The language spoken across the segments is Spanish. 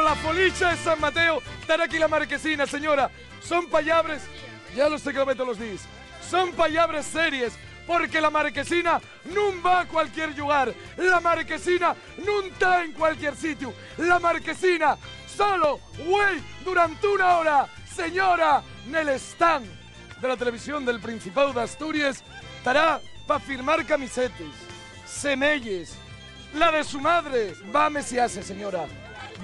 la Folicia de San Mateo, estar aquí la Marquesina, señora. Son pallabres, ya lo sé que lo meto los días, son pallabres series, porque la Marquesina no va a cualquier lugar, la Marquesina no está en cualquier sitio, la Marquesina solo, güey, durante una hora, señora, nel stand de la televisión del Principado de Asturias, estará para firmar camisetas, semelles, la de su madre, va mesiase, señora,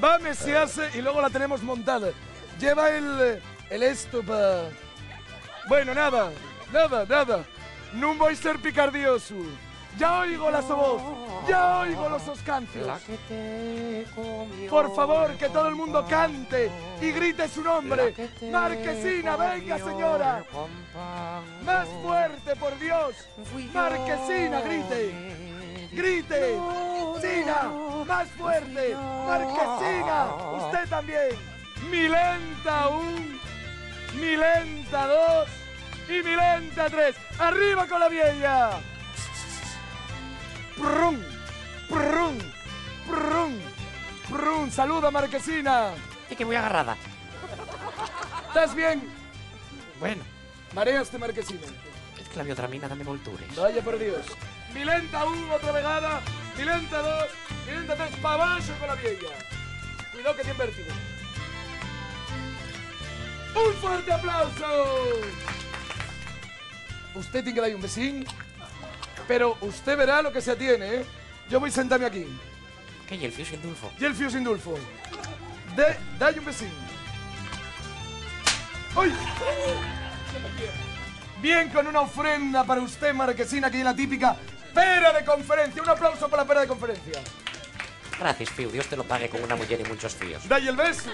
va mesiase y luego la tenemos montada, lleva el esto para... Bueno, nada, no voy a ser picardioso. Ya oigo la su voz, ya oigo los oscancios. Por favor, que todo el mundo cante y grite su nombre. Marquesina, venga, señora. Más fuerte, por Dios. Marquesina, grite. Grite. Sina, más fuerte. Marquesina, usted también. Milenta 1, Milenta 2 y Milenta 3. ¡Arriba con la vieja! ¡Prum! ¡Prum! ¡Prum! ¡Prum! ¡Saluda, Marquesina! Y que muy agarrada. ¿Estás bien? Bueno. Mareaste, Marquesina. Es que la biotramina dame voltures. Vaya por Dios. Milenta 1, otra vegada. Milenta 2, Milenta 3. ¡Pa' abajo con la vieja! Cuidado que tiene vértigo. ¡Un fuerte aplauso! Usted tiene que dar un besín, pero usted verá lo que se atiene, ¿eh? Yo voy a sentarme aquí. ¿Qué? ¿Y el fío sin dulfo? Y el fío sin dulfo. Dale un besín. ¡Uy! Bien, con una ofrenda para usted, Marquesina, que es la típica pera de conferencia. Un aplauso para la pera de conferencia. Gracias, fío. Dios te lo pague con una mujer y muchos fíos. Dale el beso.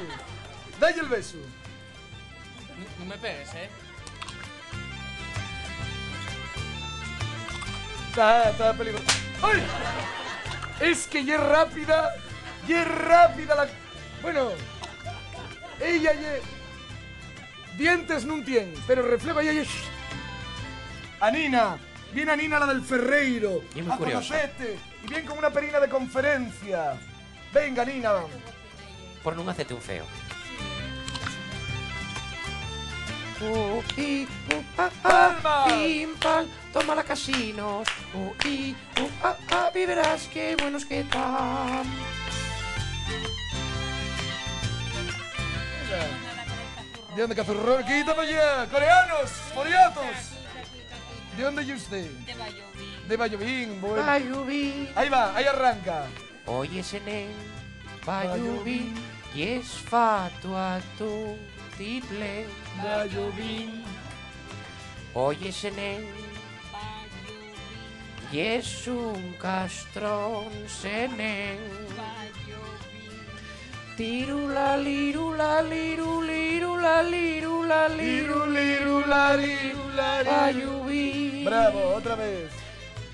Dale el beso. No me pegues, ¿eh? Está peligroso. ¡Ay! Es que ya es rápida la... Bueno, ella ya... Dientes no tiene, pero reflejo ella ya... Anina, viene Anina la del Ferreiro. Y muy curiosa. Y bien con una perina de conferencia. Venga, Anina. Por no hacerte un feo. ¡Palma! Pim, pam, toma la casinos. Y verás qué buenos que están. ¿De dónde, cazurrón? ¡Quita para allá! ¡Coreanos! ¡Foriatos! ¿De dónde es usted? De Vallovín. De Vallovín, bueno. Bayubi. Ahí va, ahí arranca. Oye, nen, Bayubi. Y es fatua tu tiple. Vallovín. Oye, nen. Y es un castrón, senen. Tirula, lirula, liru, lirula, lirula, liru, lirula, lirula, Bayubi. Bravo, otra vez.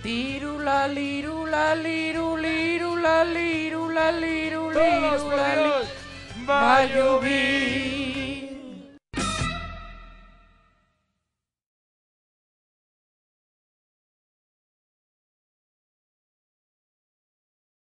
Tirula, lirula, liru, lirula, lirula, liru, Todos, por lirula, Dios. Bayubi.